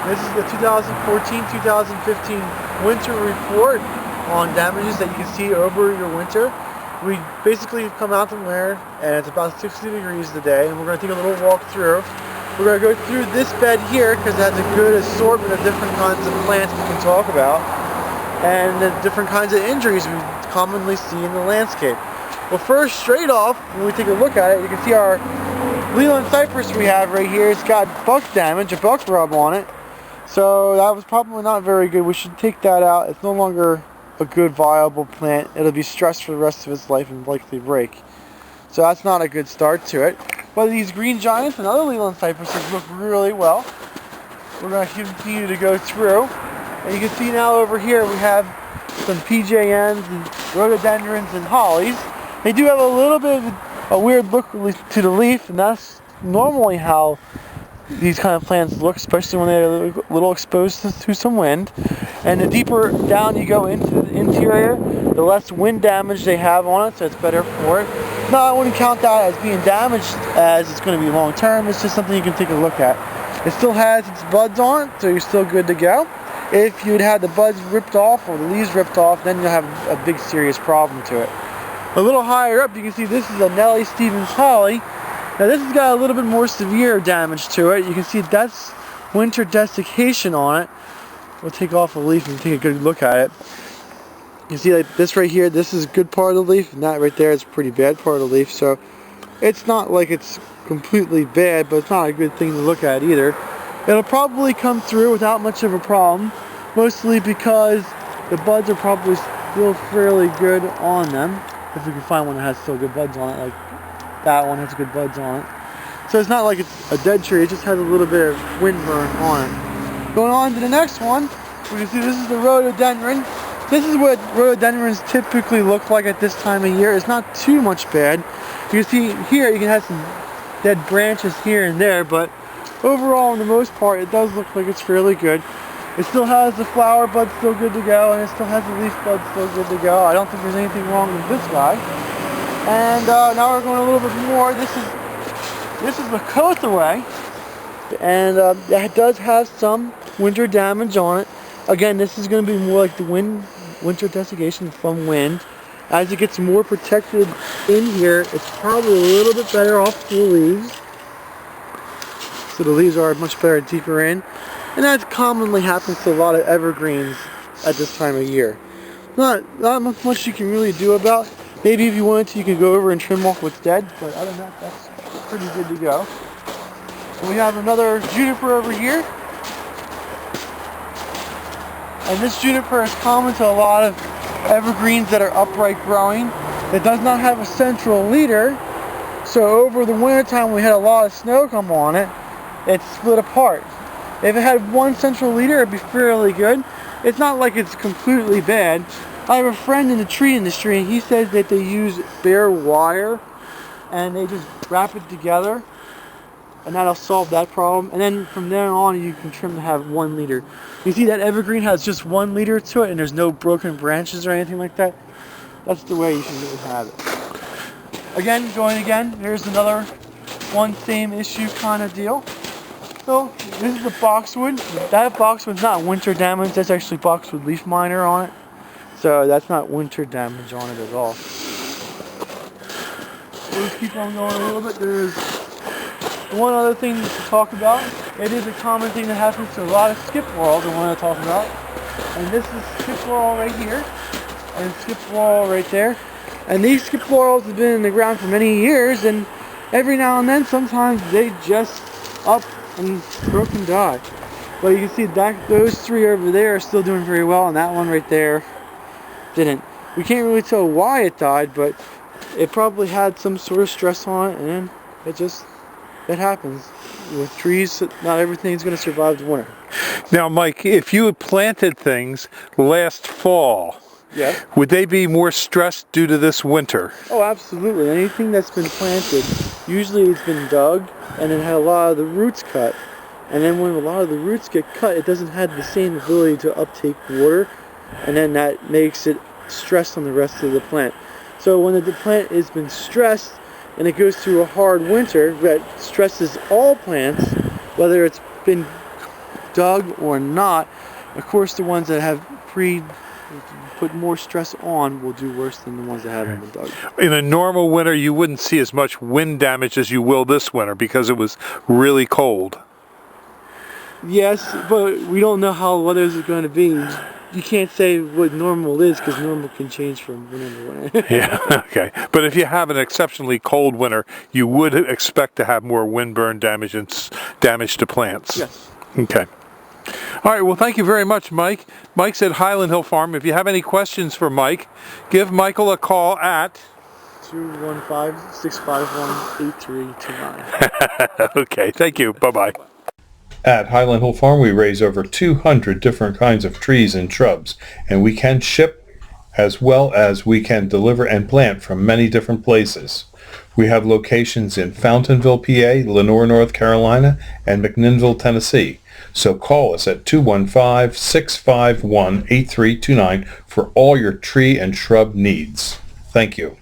This is the 2014-2015 winter report on damages that you can see over your winter. We basically have come out from there and it's about 60 degrees today, and we're going to take a little walk through. We're going to go through this bed here because it has a good assortment of different kinds of plants we can talk about and the different kinds of injuries we commonly see in the landscape. Well, first, straight off, when we take a look at it, you can see our Leland cypress we have right here. It's got buck damage, a buck rub on it. So that was probably not very good. We should take that out. It's no longer a good viable plant. It'll be stressed for the rest of its life and likely break. So that's not a good start to it. But these green giants and other Leland cypresses look really well. We're going to continue to go through. And you can see now over here we have some PJNs and rhododendrons and hollies. They do have a little bit of a weird look to the leaf, and that's normally how these kind of plants look, especially when they're a little exposed to some wind. And the deeper down you go into the interior, the less wind damage they have on it, so it's better for it. No, I wouldn't count that as being damaged as it's going to be long term. It's just something you can take a look at. It still has its buds on it, so you're still good to go. If you'd had the buds ripped off or the leaves ripped off, then you'll have a big serious problem to it. A little higher up, you can see this is a Nellie Stevens holly. Now this has got a little bit more severe damage to it. You can see that's winter desiccation on it. We'll take off a leaf and take a good look at it. You see like this right here, this is a good part of the leaf, and that right there is a pretty bad part of the leaf. So it's not like it's completely bad, but it's not a good thing to look at either. It'll probably come through without much of a problem, mostly because the buds are probably still fairly good on them. If we can find one that has still good buds on it, like that one has good buds on it. So it's not like it's a dead tree, it just has a little bit of wind burn on it. Going on to the next one, we can see this is the rhododendron. This is what rhododendrons typically look like at this time of year. It's not too much bad. You can see here, you can have some dead branches here and there, but overall, for the most part, it does look like it's fairly good. It still has the flower buds still good to go, and it still has the leaf buds still good to go. I don't think there's anything wrong with this guy. And now we're going a little bit more. This is the Kothaway, and that does have some winter damage on it. Again, this is going to be more like the winter desiccation from wind. As it gets more protected in here, it's probably a little bit better off the leaves. So the leaves are much better deeper in. And that commonly happens to a lot of evergreens at this time of year. Not much you can really do about. Maybe if you wanted to, you could go over and trim off what's dead, but other than that, that's pretty good to go. And we have another juniper over here. And this juniper is common to a lot of evergreens that are upright growing. It does not have a central leader, so over the winter time when we had a lot of snow come on it, it's split apart. If it had one central leader, it'd be fairly good. It's not like it's completely bad. I have a friend in the tree industry, and he says that they use bare wire and they just wrap it together, and that'll solve that problem. And then from there on, you can trim to have 1 leader. You see that evergreen has just 1 leader to it, and there's no broken branches or anything like that. That's the way you should really have it. Again, here's another one same issue kind of deal. So this is the boxwood. That boxwood's not winter damage. That's actually boxwood leaf miner on it. So that's not winter damage on it at all. We'll just keep on going a little bit. There's one other thing to talk about. It is a common thing that happens to a lot of skip whorls I want to talk about. And this is skip whorl right here. And skip whorl right there. And these skip whorls have been in the ground for many years, and every now and then sometimes they just up and broken die. But you can see that those 3 over there are still doing very well, and that one right there didn't. We can't really tell why it died, but it probably had some sort of stress on it, and it happens. With trees, not everything's going to survive the winter. Now, Mike, if you had planted things last fall, yeah, would they be more stressed due to this winter? Oh, absolutely. Anything that's been planted, usually it's been dug and it had a lot of the roots cut. And then when a lot of the roots get cut, it doesn't have the same ability to uptake water, and then that makes it stressed on the rest of the plant. So when the plant has been stressed and it goes through a hard winter that stresses all plants, whether it's been dug or not. Of course, the ones that have put more stress on will do worse than the ones that haven't been dug. In a normal winter, you wouldn't see as much wind damage as you will this winter because it was really cold. Yes, but we don't know how weather is going to be. You can't say what normal is because normal can change from winter to winter. Yeah, okay. But if you have an exceptionally cold winter, you would expect to have more windburn damage and damage to plants. Yes. Okay. All right, well, thank you very much, Mike. Mike's at Highland Hill Farm. If you have any questions for Mike, give Michael a call at 215-651-8329. Okay, thank you. Bye-bye. At Highland Hill Farm, we raise over 200 different kinds of trees and shrubs, and we can ship as well as we can deliver and plant from many different places. We have locations in Fountainville, PA, Lenoir, North Carolina, and McMinnville, Tennessee. So call us at 215-651-8329 for all your tree and shrub needs. Thank you.